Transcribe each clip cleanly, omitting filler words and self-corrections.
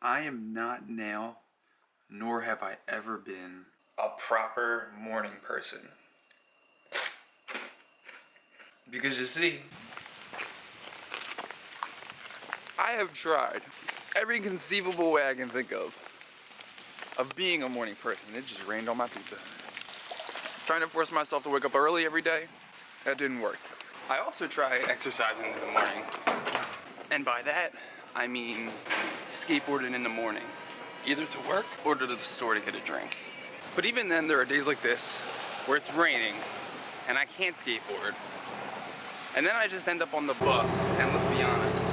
I am not now, nor have I ever been, a proper morning person. Because you see, I have tried every conceivable way I can think of being a morning person. It just rained on my pizza. Trying to force myself to wake up early every day, that didn't work. I also try exercising in the morning. And by that, I mean skateboarding in the morning, either to work or to the store to get a drink. But even then, there are days like this where it's raining and I can't skateboard. And then I just end up on the bus, and let's be honest,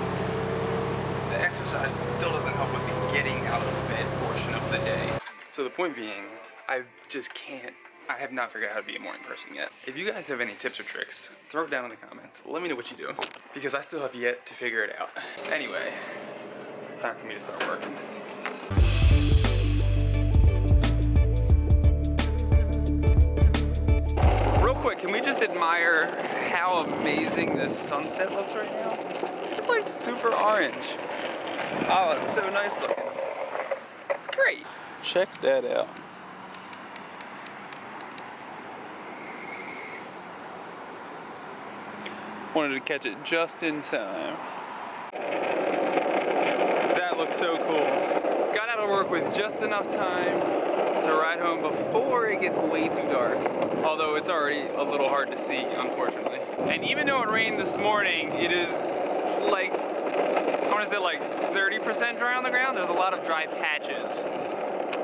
the exercise still doesn't help with the getting out of bed portion of the day. So the point being, I just can't, I have not figured out how to be a morning person yet. If you guys have any tips or tricks, throw it down in the comments. Let me know what you do, because I still have yet to figure it out. Anyway, it's time for me to start working. Real quick, can we just admire how amazing this sunset looks right now? It's like super orange. Oh, it's so nice looking. It's great. Check that out. Wanted to catch it just in time. That looks so cool. Got out of work with just enough time to ride home before it gets way too dark. Although it's already a little hard to see, unfortunately. And even though it rained this morning, it is like, I want to say like 30% dry on the ground. There's a lot of dry patches.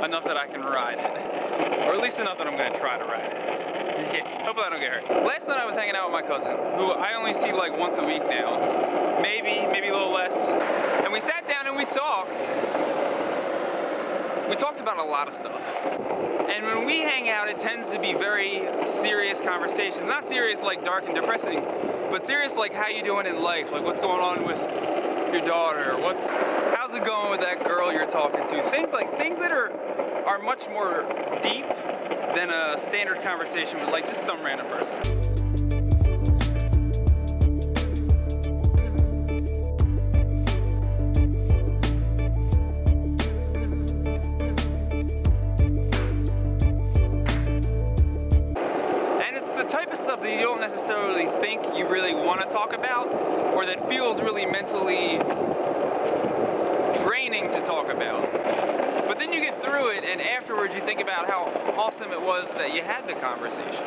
Enough that I can ride it. Or at least enough that I'm going to try to ride it. Yeah, hopefully I don't get hurt. Last night I was hanging out with my cousin, who I only see like once a week now. Maybe a little less. And we sat down and we talked. We talked about a lot of stuff. And when we hang out, it tends to be very serious conversations. Not serious like dark and depressing, but serious like how you doing in life, like what's going on with your daughter, how's it going with that girl you're talking to? Things that are much more deep than a standard conversation with like just some random person. Stuff that you don't necessarily think you really want to talk about, or that feels really mentally draining to talk about. But then you get through it, and afterwards you think about how awesome it was that you had the conversation.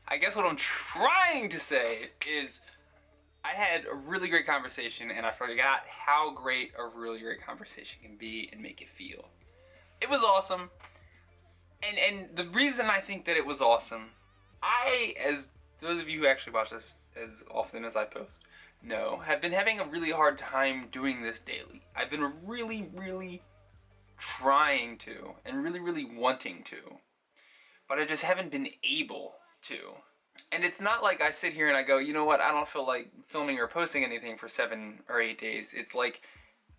I guess what I'm trying to say is I had a really great conversation, and I forgot how great a really great conversation can be and make you feel. It was awesome. And the reason I think that it was awesome, as those of you who actually watch this as often as I post know, have been having a really hard time doing this daily. I've been really trying to, and really wanting to, but I just haven't been able to. And it's not like I sit here and I go, you know what, I don't feel like filming or posting anything for 7 or 8 days. It's like,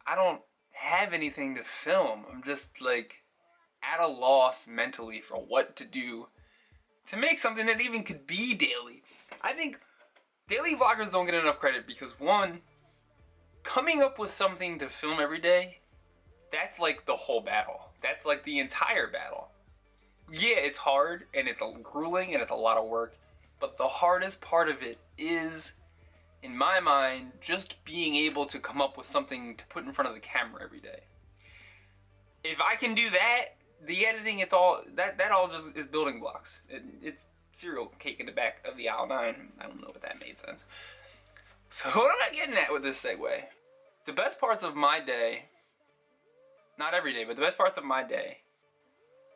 I don't have anything to film. I'm just like at a loss mentally for what to do to make something that even could be daily. I think daily vloggers don't get enough credit because, one, coming up with something to film every day, that's like the whole battle. That's like the entire battle. Yeah, it's hard and it's grueling and it's a lot of work. But the hardest part of it is, in my mind, just being able to come up with something to put in front of the camera every day. If I can do that, the editing, it's all that all just is building blocks. It's cereal cake in the back of the aisle 9. I don't know if that made sense. So what am I getting at with this segue? The best parts of my day, not every day, but the best parts of my day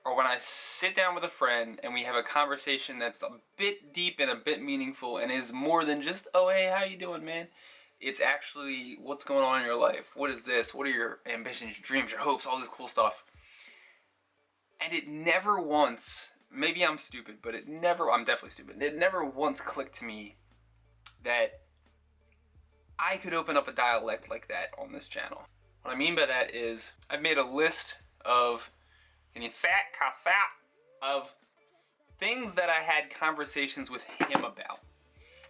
are when I sit down with a friend and we have a conversation that's a bit deep and a bit meaningful and is more than just, oh hey, how you doing, man? It's actually what's going on in your life. What is this? What are your ambitions, your dreams, your hopes, all this cool stuff. And it never once, maybe I'm stupid, but I'm definitely stupid. It never once clicked to me that I could open up a dialect like that on this channel. What I mean by that is I've made a list of of things that I had conversations with him about.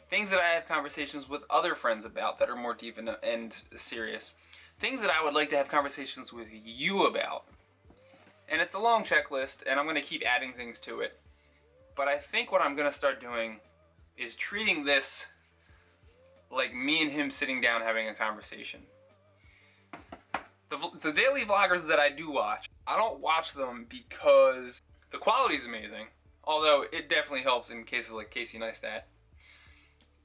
Things that I have conversations with other friends about that are more deep and serious. Things that I would like to have conversations with you about. And it's a long checklist, and I'm going to keep adding things to it. But I think what I'm going to start doing is treating this like me and him sitting down having a conversation. The daily vloggers that I do watch, I don't watch them because the quality is amazing, although it definitely helps in cases like Casey Neistat.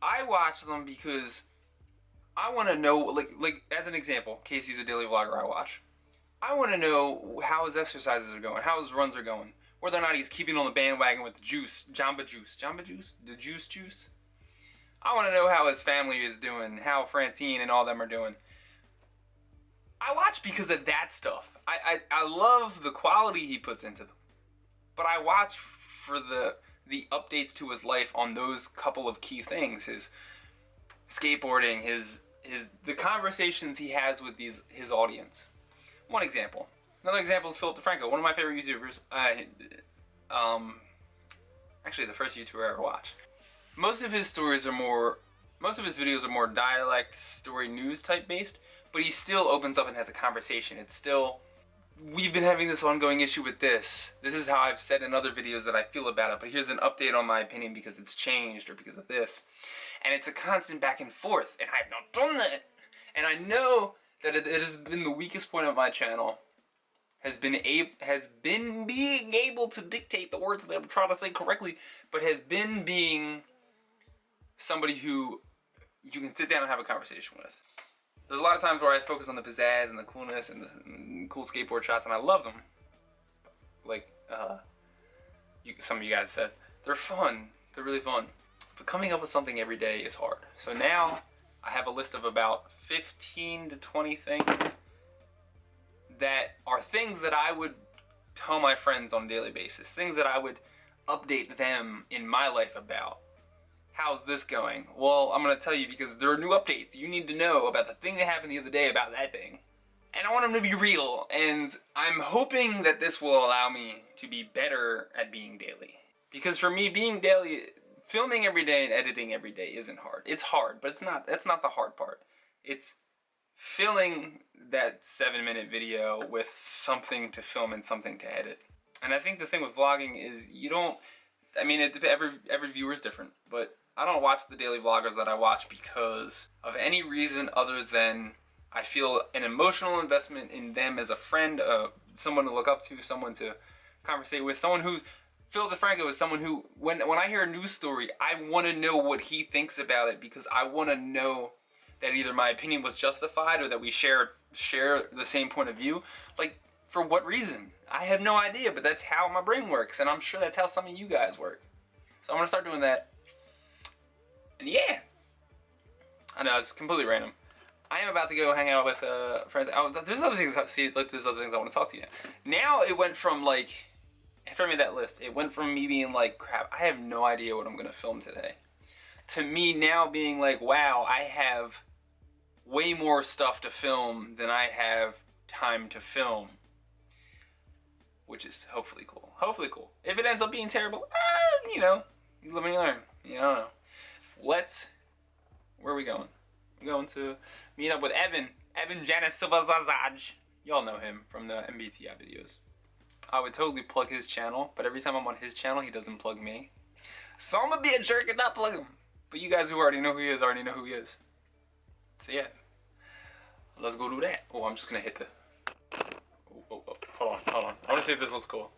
I watch them because I want to know, like as an example, Casey's a daily vlogger I watch. I want to know how his exercises are going, how his runs are going, whether or not he's keeping on the bandwagon with the juice, Jamba Juice. I want to know how his family is doing, how Francine and all them are doing. I watch because of that stuff. I love the quality he puts into them. But I watch for the updates to his life on those couple of key things. His skateboarding, the conversations he has with his audience. One example. Another example is Philip DeFranco, one of my favorite YouTubers. Actually the first YouTuber I ever watched. Most of his videos are more dialect, story, news type based, but he still opens up and has a conversation. It's still, we've been having this ongoing issue with this. This is how I've said in other videos that I feel about it, but here's an update on my opinion because it's changed or because of this. And it's a constant back and forth, and I've not done that. And I know that it has been the weakest point of my channel, has been being able to dictate the words that I'm trying to say correctly, but has been being somebody who you can sit down and have a conversation with. There's a lot of times where I focus on the pizzazz and the coolness and the cool skateboard shots, and I love them. Like, some of you guys said. They're fun. They're really fun. But coming up with something every day is hard. So now, I have a list of about 15 to 20 things that are things that I would tell my friends on a daily basis. Things that I would update them in my life about. How's this going? Well, I'm going to tell you because there are new updates. You need to know about the thing that happened the other day about that thing. And I want them to be real. And I'm hoping that this will allow me to be better at being daily. Because for me, being daily, filming every day and editing every day isn't hard. It's hard, but that's not the hard part. It's filling that 7-minute video with something to film and something to edit. And I think the thing with vlogging is every viewer is different, but I don't watch the daily vloggers that I watch because of any reason other than I feel an emotional investment in them as a friend, someone to look up to, someone to conversate with, someone who's Phil DeFranco is someone who, when I hear a news story, I want to know what he thinks about it because I want to know that either my opinion was justified or that we share the same point of view. Like, for what reason? I have no idea, but that's how my brain works, and I'm sure that's how some of you guys work. So I'm going to start doing that. And yeah. I know, it's completely random. I am about to go hang out with friends. There's other things there's other things I want to talk to you now. It went from like, after I made that list, it went from me being like, crap, I have no idea what I'm going to film today, to me now being like, wow, I have way more stuff to film than I have time to film. Which is hopefully cool. Hopefully cool. If it ends up being terrible, you live and you learn. I don't know. Where are we going? We're going to meet up with Evan Janis Silvazazaj. Y'all know him from the MBTI videos. I would totally plug his channel, but every time I'm on his channel, he doesn't plug me. So I'm gonna be a jerk and not plug him. But you guys who already know who he is already know who he is. So yeah, let's go do that. Oh, I'm just gonna hit the. Oh, hold on. I wanna see if this looks cool.